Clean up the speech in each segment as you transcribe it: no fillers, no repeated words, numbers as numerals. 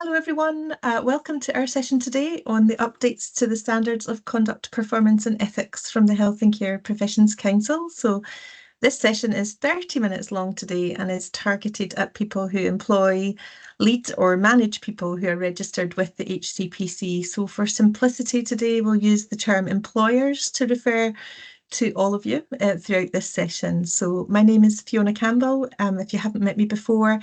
Hello everyone, welcome to our session today on the updates to the Standards of Conduct, Performance and Ethics from the Health and Care Professions Council. So this session is 30 minutes long today and is targeted at people who employ, lead or manage people who are registered with the HCPC. So for simplicity today, we'll use the term employers to refer to all of you throughout this session. So my name is Fiona Campbell. If you haven't met me before,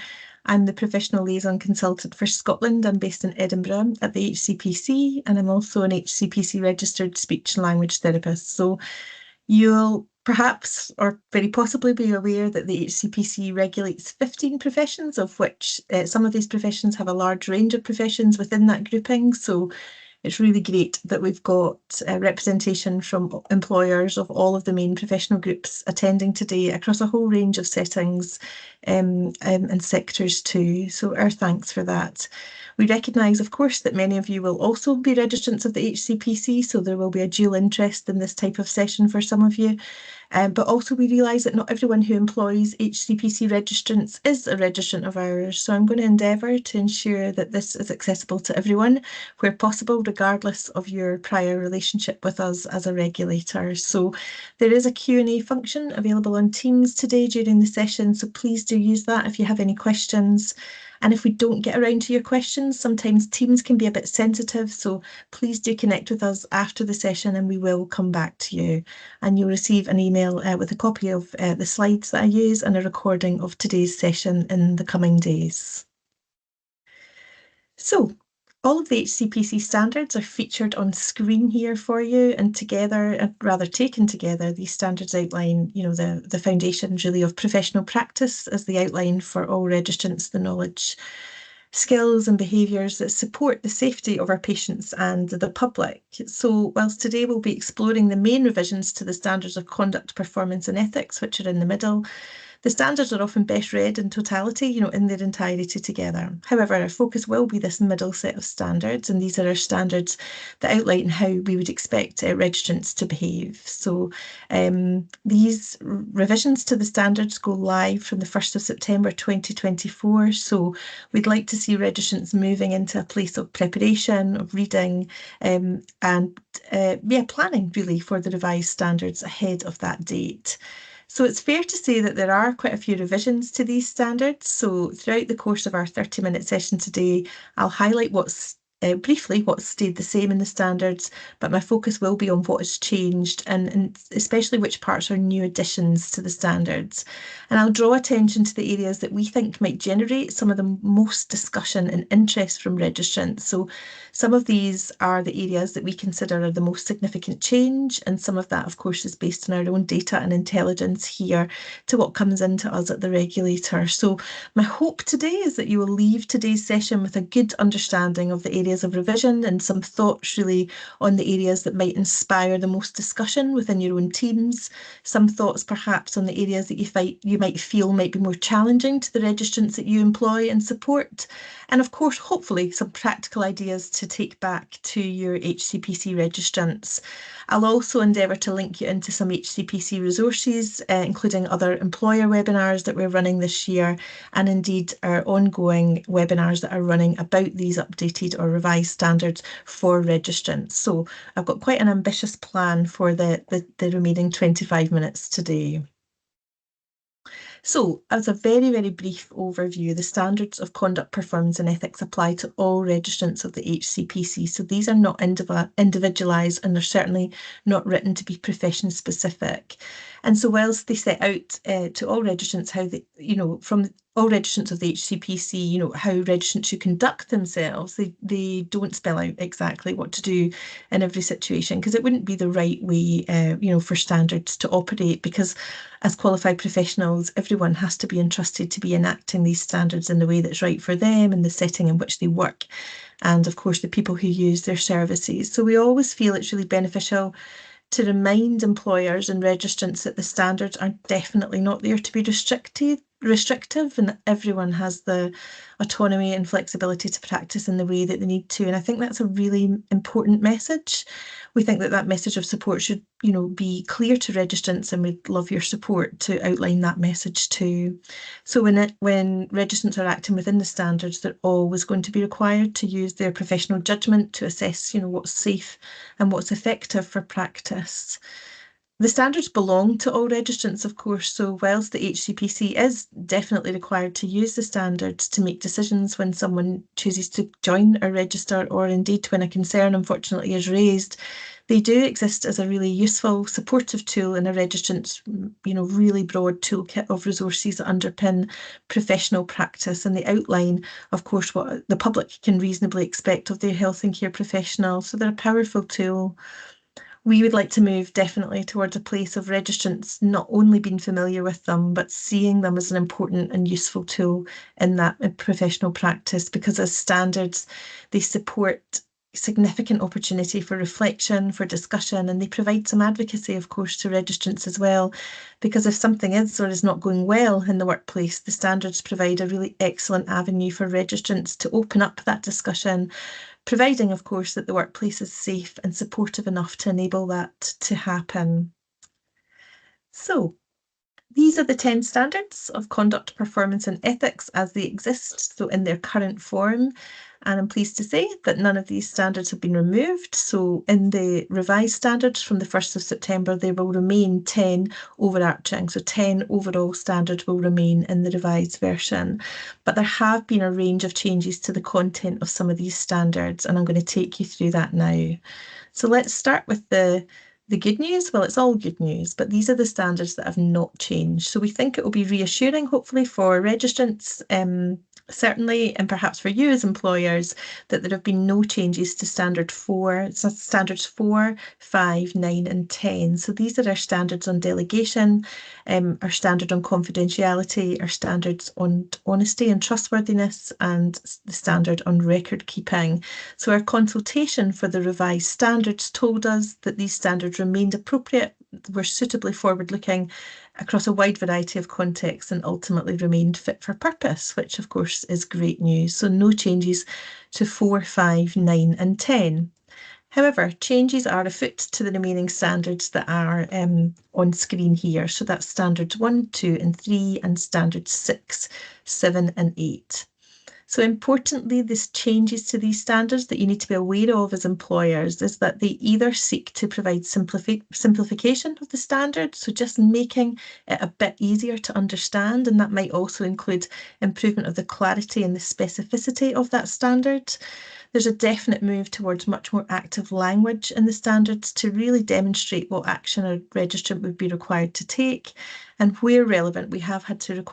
I'm the Professional Liaison Consultant for Scotland. I'm based in Edinburgh at the HCPC, and I'm also an HCPC registered speech and language therapist. So you'll perhaps or very possibly be aware that the HCPC regulates 15 professions, of which some of these professions have a large range of professions within that grouping. So it's really great that we've got representation from employers of all of the main professional groups attending today across a whole range of settings and sectors too. So our thanks for that. We recognise, of course, that many of you will also be registrants of the HCPC, so there will be a dual interest in this type of session for some of you. But also we realise that not everyone who employs HCPC registrants is a registrant of ours. So I'm going to endeavour to ensure that this is accessible to everyone where possible, regardless of your prior relationship with us as a regulator. So there is a Q&A function available on Teams today during the session. So please do use that if you have any questions. And if we don't get around to your questions, sometimes Teams can be a bit sensitive. So please do connect with us after the session and we will come back to you. And you'll receive an email with a copy of the slides that I use and a recording of today's session in the coming days. So all of the HCPC standards are featured on screen here for you, and together, rather taken together, these standards outline, the foundations really of professional practice as they outline for all registrants the knowledge, skills and behaviours that support the safety of our patients and the public. So whilst today we'll be exploring the main revisions to the standards of conduct, performance and ethics, which are in the middle, the standards are often best read in totality, in their entirety together. However, our focus will be this middle set of standards, and these are our standards that outline how we would expect registrants to behave. So these revisions to the standards go live from the 1st of September 2024. So we'd like to see registrants moving into a place of preparation, of reading, and planning really for the revised standards ahead of that date. So it's fair to say that there are quite a few revisions to these standards. So throughout the course of our 30-minute session today, I'll highlight briefly what's stayed the same in the standards, but my focus will be on what has changed and especially which parts are new additions to the standards. And I'll draw attention to the areas that we think might generate some of the most discussion and interest from registrants. So some of these are the areas that we consider are the most significant change, and some of that, of course, is based on our own data and intelligence here to what comes into us at the regulator. So my hope today is that you will leave today's session with a good understanding of the areas of revision and some thoughts really on the areas that might inspire the most discussion within your own teams, some thoughts perhaps on the areas that you might feel might be more challenging to the registrants that you employ and support, and of course hopefully some practical ideas to take back to your HCPC registrants. I'll also endeavour to link you into some HCPC resources, including other employer webinars that we're running this year, and indeed our ongoing webinars that are running about these updated or revised standards for registrants. So I've got quite an ambitious plan for the remaining 25 minutes today. So, as a very, very brief overview, the standards of conduct, performance and ethics apply to all registrants of the HCPC. So these are not individualised, and they're certainly not written to be profession specific. And so whilst they set out to all registrants how from all registrants of the HCPC, how registrants should conduct themselves, they don't spell out exactly what to do in every situation, because it wouldn't be the right way, for standards to operate, because as qualified professionals, everyone has to be entrusted to be enacting these standards in the way that's right for them and the setting in which they work, and of course the people who use their services. So we always feel it's really beneficial to remind employers and registrants that the standards are definitely not there to be restrictive and that everyone has the autonomy and flexibility to practice in the way that they need to. And I think that's a really important message. We think that that message of support should, be clear to registrants, and we'd love your support to outline that message too. So when registrants are acting within the standards, they're always going to be required to use their professional judgment to assess, what's safe and what's effective for practice. The standards belong to all registrants, of course, so whilst the HCPC is definitely required to use the standards to make decisions when someone chooses to join a register, or indeed when a concern unfortunately is raised, they do exist as a really useful supportive tool in a registrant's, really broad toolkit of resources that underpin professional practice, and they outline, of course, what the public can reasonably expect of their health and care professional. So they're a powerful tool. We would like to move definitely towards a place of registrants not only being familiar with them, but seeing them as an important and useful tool in that professional practice, because as standards, they support significant opportunity for reflection, for discussion, and they provide some advocacy, of course, to registrants as well. Because if something is or is not going well in the workplace, the standards provide a really excellent avenue for registrants to open up that discussion, providing, of course, that the workplace is safe and supportive enough to enable that to happen. So, these are the 10 standards of conduct, performance and ethics as they exist, so in their current form. And I'm pleased to say that none of these standards have been removed. So in the revised standards from the 1st of September, there will remain 10 overarching. So 10 overall standards will remain in the revised version. But there have been a range of changes to the content of some of these standards, and I'm going to take you through that now. So let's start with the good news. Well, it's all good news, but these are the standards that have not changed. So we think it will be reassuring, hopefully, for registrants, certainly, and perhaps for you as employers, that there have been no changes to standards 4, 5, 9 and 10. So these are our standards on delegation, our standard on confidentiality, our standards on honesty and trustworthiness, and the standard on record keeping. So our consultation for the revised standards told us that these standards remained appropriate, were suitably forward-looking across a wide variety of contexts, and ultimately remained fit for purpose, which of course is great news. So no changes to 4, 5, 9 and 10. However, changes are afoot to the remaining standards that are on screen here. So that's standards 1, 2 and 3 and standards 6, 7 and 8. So importantly, this changes to these standards that you need to be aware of as employers is that they either seek to provide simplification of the standards, so just making it a bit easier to understand, and that might also include improvement of the clarity and the specificity of that standard. There's a definite move towards much more active language in the standards to really demonstrate what action a registrant would be required to take. And where relevant, we have had to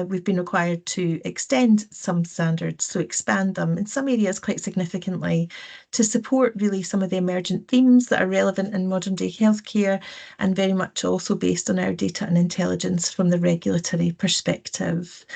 we've been required to extend some standards, so expand them in some areas quite significantly to support really some of the emergent themes that are relevant in modern day healthcare, and very much also based on our data and intelligence from the regulatory perspective.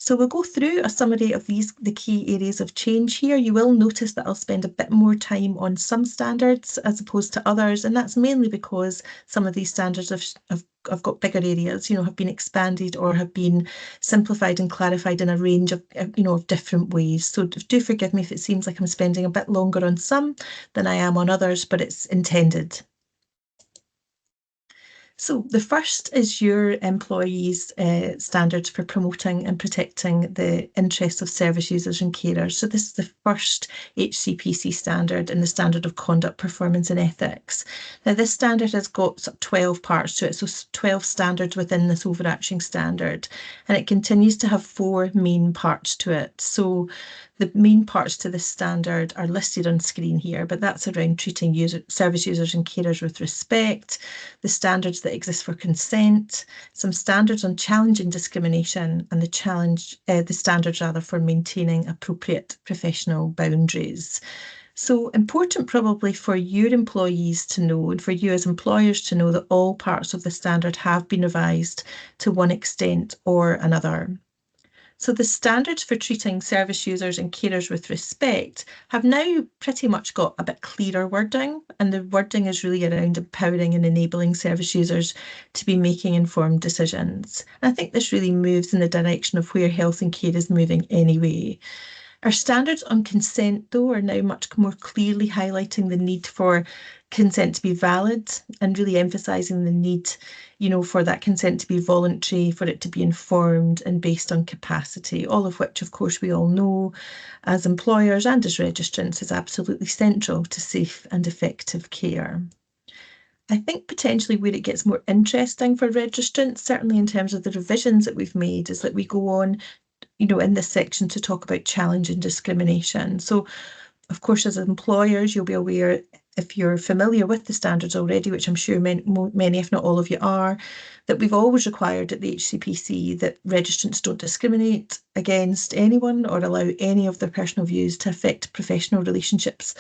So we'll go through a summary of the key areas of change here. You will notice that I'll spend a bit more time on some standards as opposed to others, and that's mainly because some of these standards have got bigger areas, have been expanded or have been simplified and clarified in a range of, of different ways. So do forgive me if it seems like I'm spending a bit longer on some than I am on others, but it's intended. So the first is your employees' standards for promoting and protecting the interests of service users and carers. So this is the first HCPC standard and the standard of conduct, performance and ethics. Now this standard has got 12 parts to it, so 12 standards within this overarching standard, and it continues to have 4 main parts to it. So the main parts to this standard are listed on screen here, but that's around treating service users and carers with respect, the standards that exist for consent, some standards on challenging discrimination, and the standards rather for maintaining appropriate professional boundaries. So important probably for your employees to know, and for you as employers to know, that all parts of the standard have been revised to one extent or another. So the standards for treating service users and carers with respect have now pretty much got a bit clearer wording, and the wording is really around empowering and enabling service users to be making informed decisions. And I think this really moves in the direction of where health and care is moving anyway. Our standards on consent, though, are now much more clearly highlighting the need for consent to be valid and really emphasising the need, for that consent to be voluntary, for it to be informed and based on capacity, all of which, of course, we all know as employers and as registrants is absolutely central to safe and effective care. I think potentially where it gets more interesting for registrants, certainly in terms of the revisions that we've made, is that we go on in this section to talk about challenge and discrimination. So, of course, as employers, you'll be aware, if you're familiar with the standards already, which I'm sure many, if not all of you are, that we've always required at the HCPC that registrants don't discriminate against anyone or allow any of their personal views to affect professional relationships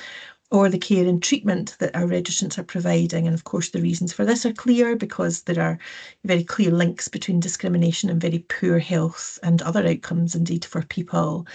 or the care and treatment that our registrants are providing. And of course, the reasons for this are clear because there are very clear links between discrimination and very poor health and other outcomes indeed for people.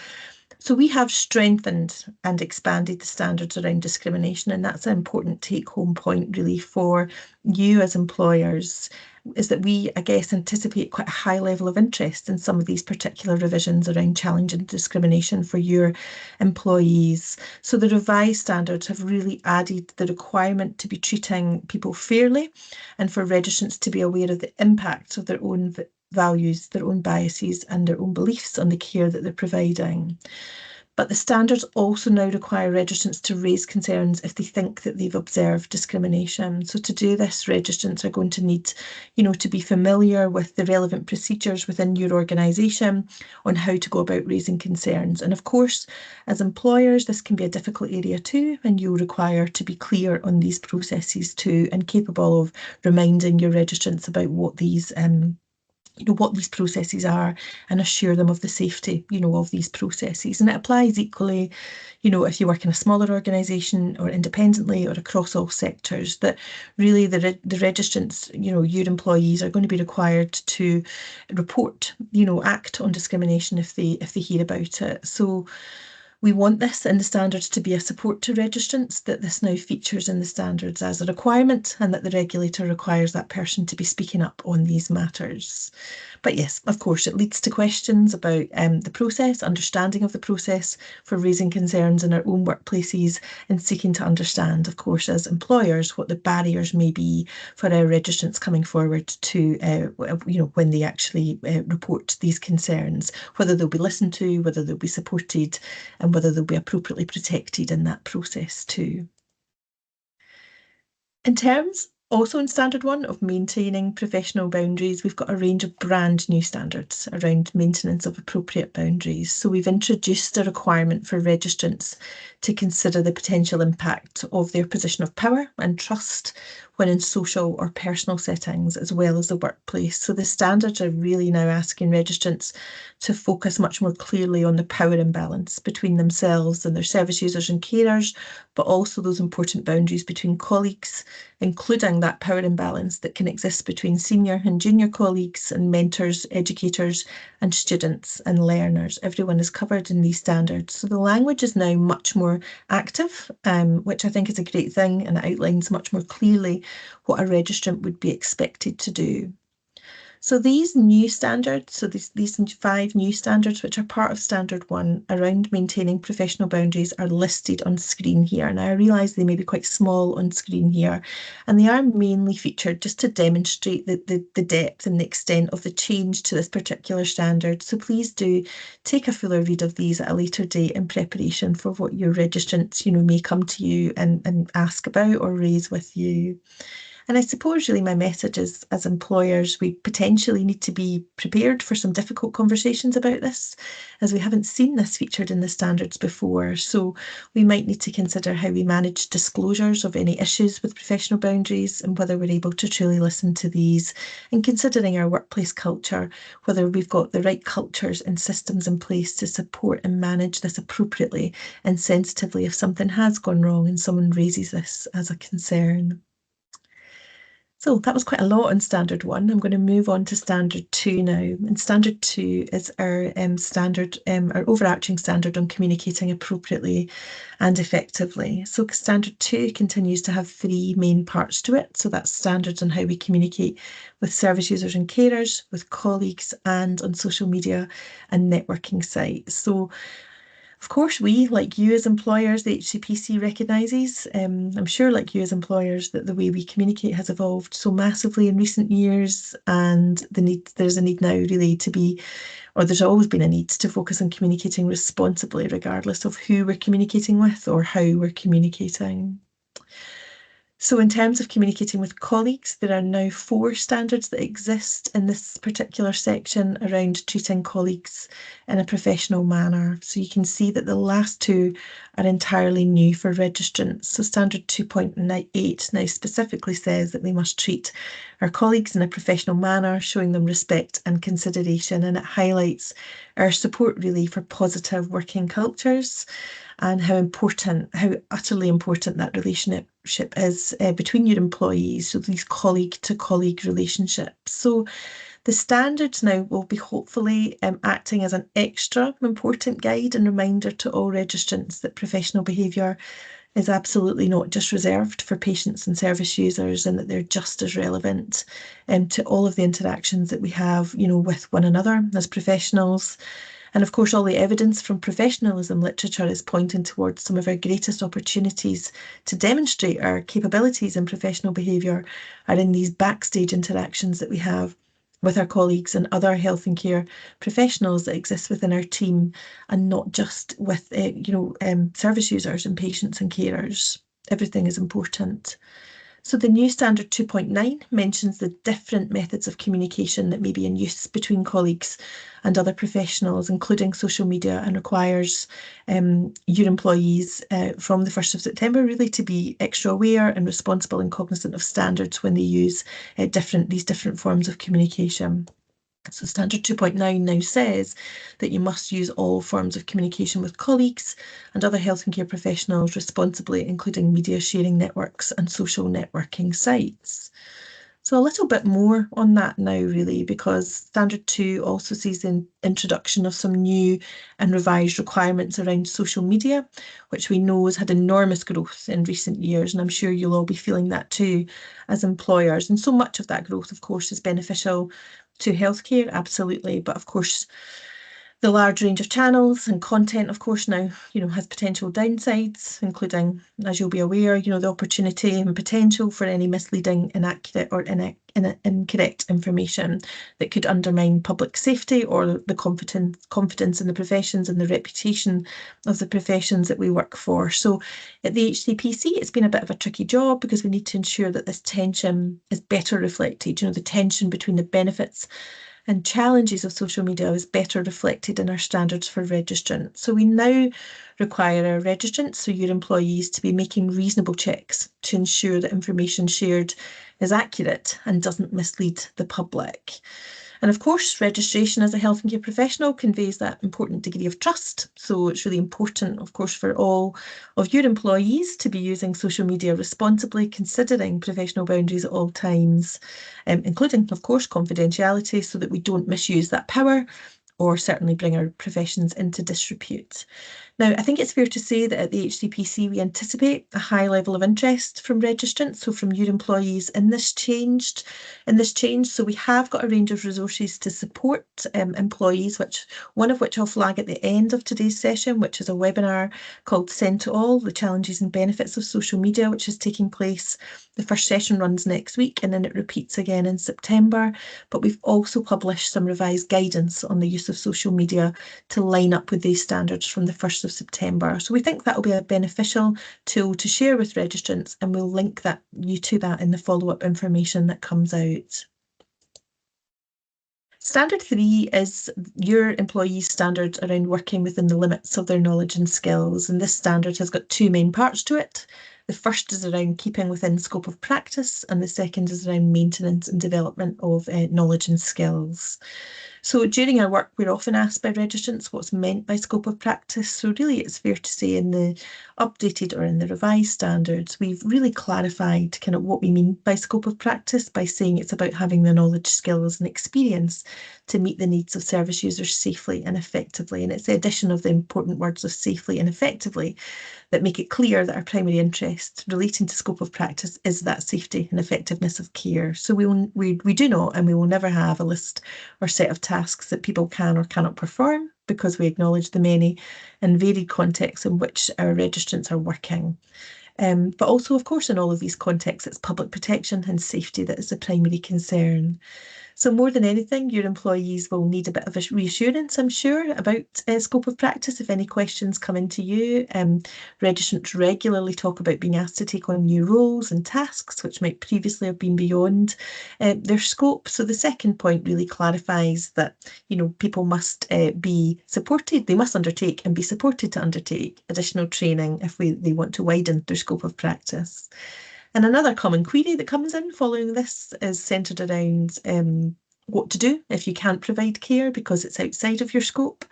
So we have strengthened and expanded the standards around discrimination, and that's an important take-home point really for you as employers, is that we, I guess, anticipate quite a high level of interest in some of these particular revisions around challenge and discrimination for your employees. So the revised standards have really added the requirement to be treating people fairly and for registrants to be aware of the impacts of their own values, their own biases and their own beliefs on the care that they're providing. But the standards also now require registrants to raise concerns if they think that they've observed discrimination. So to do this, registrants are going to need, to be familiar with the relevant procedures within your organisation on how to go about raising concerns. And of course, as employers, this can be a difficult area too, and you'll require to be clear on these processes too and capable of reminding your registrants about what these what these processes are and assure them of the safety, of these processes. And it applies equally, if you work in a smaller organisation or independently or across all sectors, that really the registrants, your employees are going to be required to report, act on discrimination if they hear about it. So we want this in the standards to be a support to registrants, that this now features in the standards as a requirement and that the regulator requires that person to be speaking up on these matters. But yes, of course, it leads to questions about the process, understanding of the process for raising concerns in our own workplaces and seeking to understand, of course, as employers, what the barriers may be for our registrants coming forward to, when they actually report these concerns, whether they'll be listened to, whether they'll be supported, and whether they'll be appropriately protected in that process too. In terms, also in Standard 1 of maintaining professional boundaries, we've got a range of brand new standards around maintenance of appropriate boundaries. So we've introduced a requirement for registrants to consider the potential impact of their position of power and trust when in social or personal settings, as well as the workplace. So the standards are really now asking registrants to focus much more clearly on the power imbalance between themselves and their service users and carers, but also those important boundaries between colleagues, including that power imbalance that can exist between senior and junior colleagues and mentors, educators and students and learners. Everyone is covered in these standards. So the language is now much more active, which I think is a great thing, and it outlines much more clearly what a registrant would be expected to do. So these new standards, so these 5 new standards, which are part of Standard 1 around maintaining professional boundaries, are listed on screen here. Now, I realise they may be quite small on screen here, and they are mainly featured just to demonstrate the depth and the extent of the change to this particular standard. So please do take a fuller read of these at a later date in preparation for what your registrants, may come to you and ask about or raise with you. And I suppose really my message is, as employers, we potentially need to be prepared for some difficult conversations about this, as we haven't seen this featured in the standards before. So we might need to consider how we manage disclosures of any issues with professional boundaries and whether we're able to truly listen to these, and considering our workplace culture, whether we've got the right cultures and systems in place to support and manage this appropriately and sensitively if something has gone wrong and someone raises this as a concern. So that was quite a lot on standard 1. I'm going to move on to standard 2 now. And standard 2 is our our overarching standard on communicating appropriately and effectively. So standard 2 continues to have 3 main parts to it. So that's standards on how we communicate with service users and carers, with colleagues, and on social media and networking sites. So of course, we, like you as employers, the HCPC recognises, I'm sure like you as employers, that the way we communicate has evolved so massively in recent years, and there's a need now really to be, or there's always been a need to focus on communicating responsibly, regardless of who we're communicating with or how we're communicating. So in terms of communicating with colleagues, there are now 4 standards that exist in this particular section around treating colleagues in a professional manner. So you can see that the last 2 are entirely new for registrants. So standard 2.8 now specifically says that we must treat our colleagues in a professional manner, showing them respect and consideration, and it highlights our support really for positive working cultures and how utterly important that relationship is between your employees, so these colleague-to-colleague relationships. So the standards now will be hopefully acting as an extra important guide and reminder to all registrants that professional behaviour is absolutely not just reserved for patients and service users, and that they're just as relevant to all of the interactions that we have, with one another as professionals. And of course, all the evidence from professionalism literature is pointing towards some of our greatest opportunities to demonstrate our capabilities in professional behaviour are in these backstage interactions that we have with our colleagues and other health and care professionals that exist within our team, and not just with service users and patients and carers. Everything is important. So the new standard 2.9 mentions the different methods of communication that may be in use between colleagues and other professionals, including social media, and requires your employees from the 1st of September really to be extra aware and responsible and cognizant of standards when they use these different forms of communication. So standard 2.9 now says that you must use all forms of communication with colleagues and other health and care professionals responsibly, including media sharing networks and social networking sites. So a little bit more on that now, really, because standard 2 also sees the introduction of some new and revised requirements around social media, which we know has had enormous growth in recent years, and I'm sure you'll all be feeling that too as employers. And so much of that growth, of course, is beneficial to healthcare, absolutely, but of course the large range of channels and content, of course, now, has potential downsides, including, as you'll be aware, the opportunity and potential for any misleading, inaccurate or incorrect information that could undermine public safety or the confidence in the professions and the reputation of the professions that we work for. So at the HCPC, it's been a bit of a tricky job because we need to ensure that this tension is better reflected, the tension between the benefits and challenges of social media is better reflected in our standards for registrants. So we now require our registrants, so your employees, to be making reasonable checks to ensure that information shared is accurate and doesn't mislead the public. And of course, registration as a health and care professional conveys that important degree of trust. So it's really important, of course, for all of your employees to be using social media responsibly, considering professional boundaries at all times, including, of course, confidentiality, so that we don't misuse that power or certainly bring our professions into disrepute. Now, I think it's fair to say that at the HCPC, we anticipate a high level of interest from registrants, so from your employees in this change. So we have got a range of resources to support employees, one of which I'll flag at the end of today's session, which is a webinar called Send to All, the Challenges and Benefits of Social Media, which is taking place. The first session runs next week and then it repeats again in September. But we've also published some revised guidance on the use of social media to line up with these standards from the 1st of September. So we think that will be a beneficial tool to share with registrants, and we'll link you to that in the follow-up information that comes out. Standard 3 is your employees' standards around working within the limits of their knowledge and skills, and this standard has got 2 main parts to it. The first is around keeping within scope of practice, and the second is around maintenance and development of knowledge and skills. So during our work, we're often asked by registrants what's meant by scope of practice. So really, it's fair to say in the updated or in the revised standards, we've really clarified kind of what we mean by scope of practice by saying it's about having the knowledge, skills and experience to meet the needs of service users safely and effectively. And it's the addition of the important words of safely and effectively that make it clear that our primary interest relating to scope of practice is that safety and effectiveness of care. So we do not and we will never have a list or set of tasks that people can or cannot perform, because we acknowledge the many and varied contexts in which our registrants are working. But also, of course, in all of these contexts, it's public protection and safety that is the primary concern. So more than anything, your employees will need a bit of a reassurance, I'm sure, about scope of practice if any questions come into you. Registrants regularly talk about being asked to take on new roles and tasks which might previously have been beyond their scope. So the second point really clarifies that, you know, people must be supported. They must undertake and be supported to undertake additional training if they want to widen their scope of practice. And another common query that comes in following this is centred around what to do if you can't provide care because it's outside of your scope.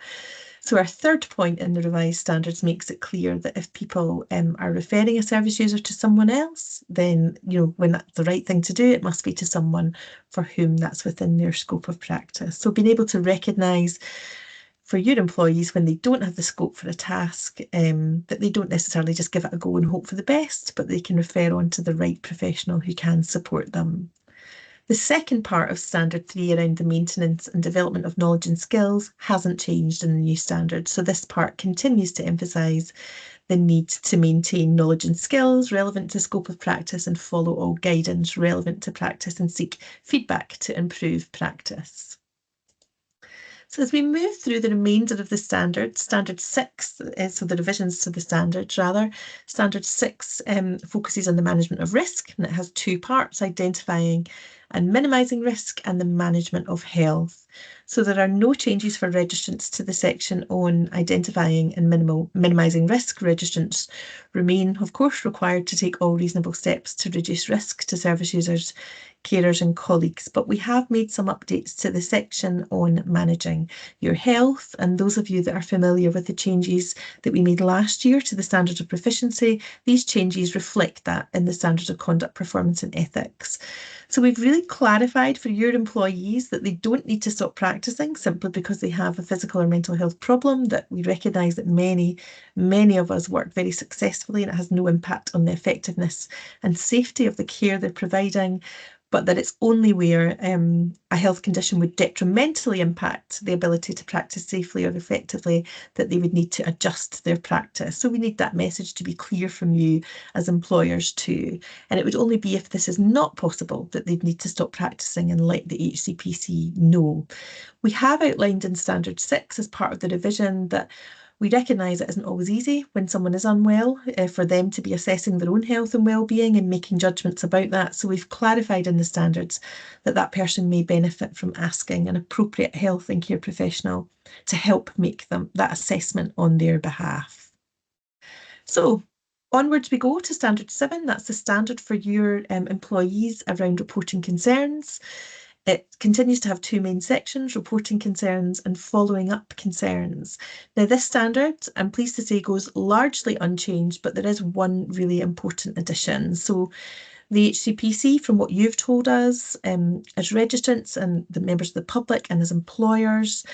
So our third point in the revised standards makes it clear that if people are referring a service user to someone else, then, you know, when that's the right thing to do, it must be to someone for whom that's within their scope of practice. So being able to recognise for your employees when they don't have the scope for a task, that they don't necessarily just give it a go and hope for the best, but they can refer on to the right professional who can support them. The second part of Standard 3 around the maintenance and development of knowledge and skills hasn't changed in the new standard. So this part continues to emphasise the need to maintain knowledge and skills relevant to scope of practice and follow all guidance relevant to practice and seek feedback to improve practice. So as we move through the remainder of the standards, Standard 6, so the revisions to the standards rather, Standard 6 focuses on the management of risk, and it has two parts, identifying and minimising risk and the management of health. So there are no changes for registrants to the section on identifying and minimising risk. Registrants remain, of course, required to take all reasonable steps to reduce risk to service users, carers and colleagues, but we have made some updates to the section on managing your health. And those of you that are familiar with the changes that we made last year to the standards of proficiency, these changes reflect that in the standards of conduct, performance and ethics. So we've really clarified for your employees that they don't need to stop practicing simply because they have a physical or mental health problem, that we recognise that many of us work very successfully and it has no impact on the effectiveness and safety of the care they're providing, but that it's only where a health condition would detrimentally impact the ability to practice safely or effectively that they would need to adjust their practice. So we need that message to be clear from you as employers too. And it would only be if this is not possible that they'd need to stop practicing and let the HCPC know. We have outlined in Standard 6 as part of the revision that we recognise it isn't always easy when someone is unwell for them to be assessing their own health and well-being and making judgments about that. So we've clarified in the standards that that person may benefit from asking an appropriate health and care professional to help make them that assessment on their behalf. So onwards we go to Standard 7. That's the standard for your employees around reporting concerns. It continues to have two main sections, reporting concerns and following up concerns. Now this standard, I'm pleased to say, goes largely unchanged, but there is one really important addition. So the HCPC, from what you've told us, as registrants and the members of the public and as employers,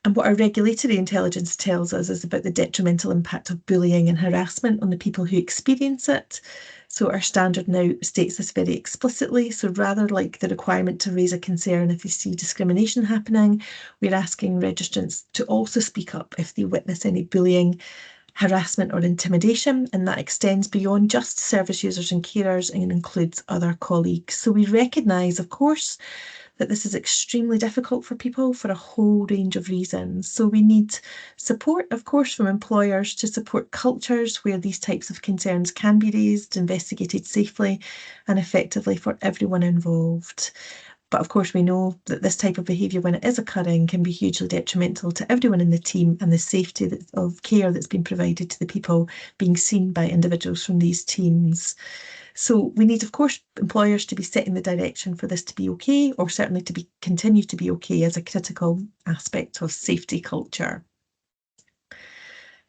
and what our regulatory intelligence tells us is about the detrimental impact of bullying and harassment on the people who experience it. So our standard now states this very explicitly. So rather like the requirement to raise a concern if you see discrimination happening, we're asking registrants to also speak up if they witness any bullying, harassment or intimidation, and that extends beyond just service users and carers and includes other colleagues. So we recognise, of course, that this is extremely difficult for people for a whole range of reasons. So we need support, of course, from employers to support cultures where these types of concerns can be raised, investigated safely and effectively for everyone involved. But of course, we know that this type of behaviour, when it is occurring, can be hugely detrimental to everyone in the team and the safety of care that's been provided to the people being seen by individuals from these teams. So we need, of course, employers to be setting the direction for this to be okay, or certainly to be continue to be okay as a critical aspect of safety culture.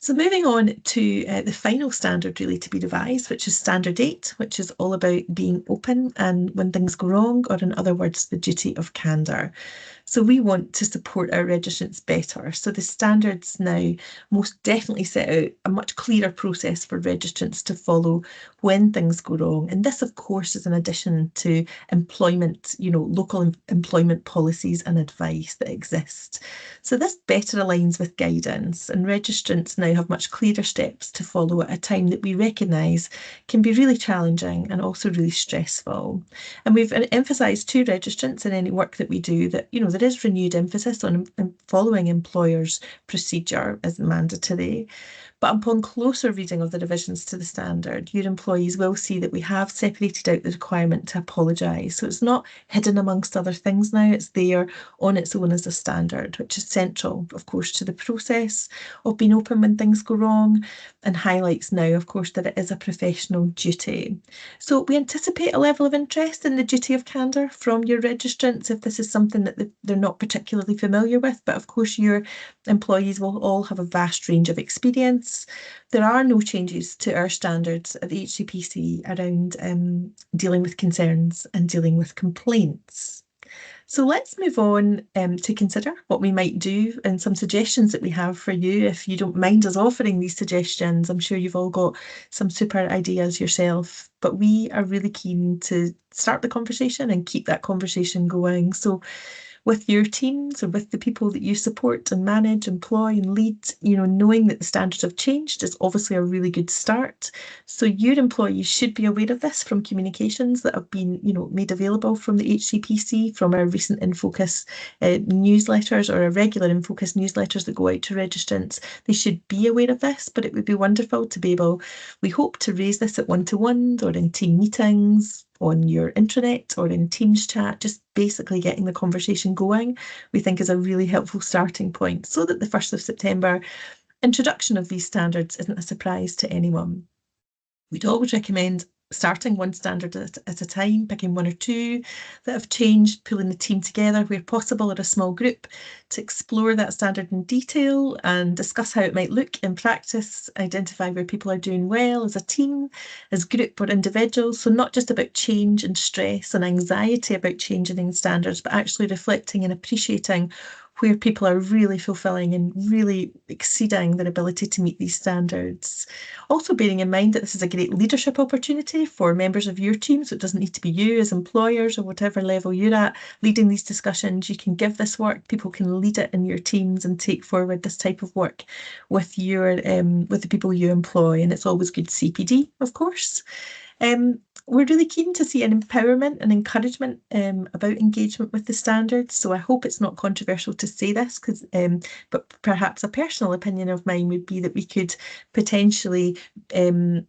So moving on to the final standard really to be revised, which is standard 8, which is all about being open and when things go wrong, or in other words, the duty of candour. So we want to support our registrants better. So the standards now most definitely set out a much clearer process for registrants to follow when things go wrong. And this, of course, is in addition to employment, local employment policies and advice that exist. So this better aligns with guidance, and registrants now have much clearer steps to follow at a time that we recognise can be really challenging and also really stressful. And we've emphasised to registrants in any work that we do that, there is renewed emphasis on following employers' procedure as mandatory. But upon closer reading of the revisions to the standard, your employees will see that we have separated out the requirement to apologise. So it's not hidden amongst other things now, it's there on its own as a standard, which is central, of course, to the process of being open when things go wrong, and highlights now, of course, that it is a professional duty. So we anticipate a level of interest in the duty of candour from your registrants if this is something that they're not particularly familiar with, but of course your employees will all have a vast range of experience. There are no changes to our standards at the HCPC around dealing with concerns and dealing with complaints. So let's move on to consider what we might do and some suggestions that we have for you. If you don't mind us offering these suggestions, I'm sure you've all got some super ideas yourself, but we are really keen to start the conversation and keep that conversation going. So with your teams or with the people that you support and manage, employ and lead, knowing that the standards have changed is obviously a really good start. So your employees should be aware of this from communications that have been, made available from the HCPC, from our recent InFocus newsletters or our regular InFocus newsletters that go out to registrants. They should be aware of this, but it would be wonderful to be able, we hope to raise this at one-to-ones or in team meetings, on your intranet or in Teams chat, just basically getting the conversation going, we think is a really helpful starting point so that the 1st of September introduction of these standards isn't a surprise to anyone. We'd always recommend starting one standard at a time, picking one or two that have changed, pulling the team together where possible or a small group to explore that standard in detail and discuss how it might look in practice, identify where people are doing well as a team, as group or individuals. So not just about change and stress and anxiety about changing standards, but actually reflecting and appreciating where people are really fulfilling and really exceeding their ability to meet these standards. Also bearing in mind that this is a great leadership opportunity for members of your team, so it doesn't need to be you as employers or whatever level you're at leading these discussions. You can give this work, people can lead it in your teams and take forward this type of work with with the people you employ, and it's always good CPD, of course. We're really keen to see an empowerment and encouragement about engagement with the standards. So I hope it's not controversial to say this, but perhaps a personal opinion of mine would be that we could potentially, the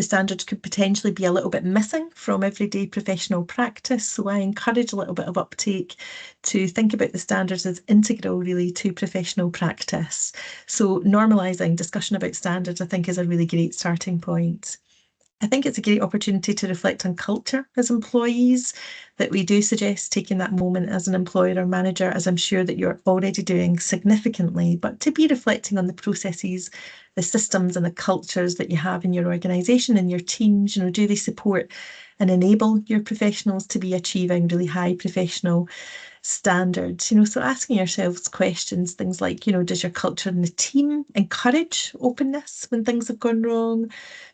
standards could potentially be a little bit missing from everyday professional practice. So I encourage a little bit of uptake to think about the standards as integral really to professional practice. So normalising discussion about standards, I think, is a really great starting point. I think it's a great opportunity to reflect on culture as employees, that we do suggest taking that moment as an employer or manager, as I'm sure that you're already doing significantly, but to be reflecting on the processes, the systems and the cultures that you have in your organisation and your teams. Do they support and enable your professionals to be achieving really high professional standards? So asking yourselves questions, things like, does your culture in the team encourage openness when things have gone wrong?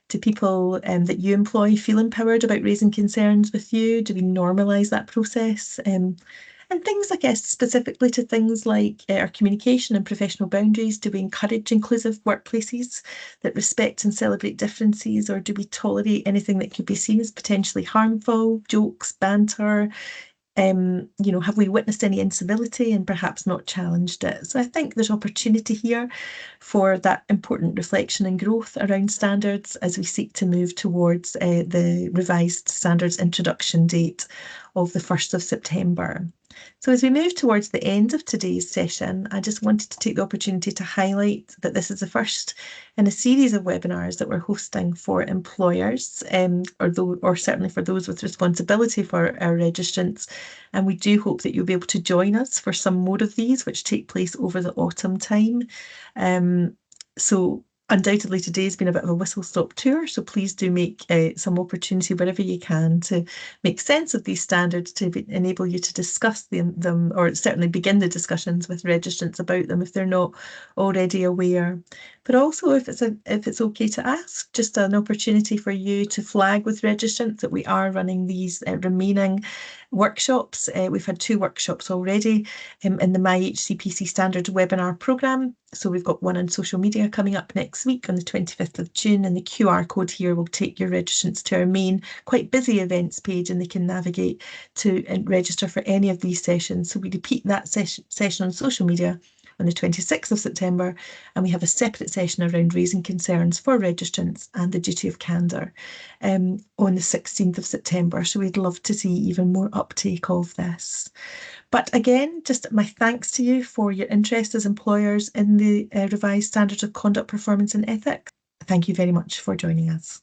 Do people that you employ feel empowered about raising concerns with you? Do we normalise that process? And things, I guess, specifically to things like our communication and professional boundaries. Do we encourage inclusive workplaces that respect and celebrate differences, or do we tolerate anything that could be seen as potentially harmful, jokes, banter, Have we witnessed any incivility and perhaps not challenged it? So I think there's opportunity here for that important reflection and growth around standards as we seek to move towards the revised standards introduction date of the 1st of September. So as we move towards the end of today's session, I just wanted to take the opportunity to highlight that this is the first in a series of webinars that we're hosting for employers, or certainly for those with responsibility for our registrants. And we do hope that you'll be able to join us for some more of these, which take place over the autumn time. So undoubtedly today's been a bit of a whistle-stop tour, so please do make some opportunity wherever you can to make sense of these standards to enable you to discuss them, or certainly begin the discussions with registrants about them if they're not already aware. But also, if it's okay to ask, just an opportunity for you to flag with registrants that we are running these remaining workshops. We've had 2 workshops already in the My HCPC Standards webinar programme. So we've got one on social media coming up next week on the 25th of June, and the QR code here will take your registrants to our main, quite busy events page, and they can navigate to and register for any of these sessions. So we repeat that session on social media on the 26th of September, and we have a separate session around raising concerns for registrants and the duty of candour on the 16th of September. So we'd love to see even more uptake of this. But again, just my thanks to you for your interest as employers in the revised standards of conduct, performance and ethics. Thank you very much for joining us.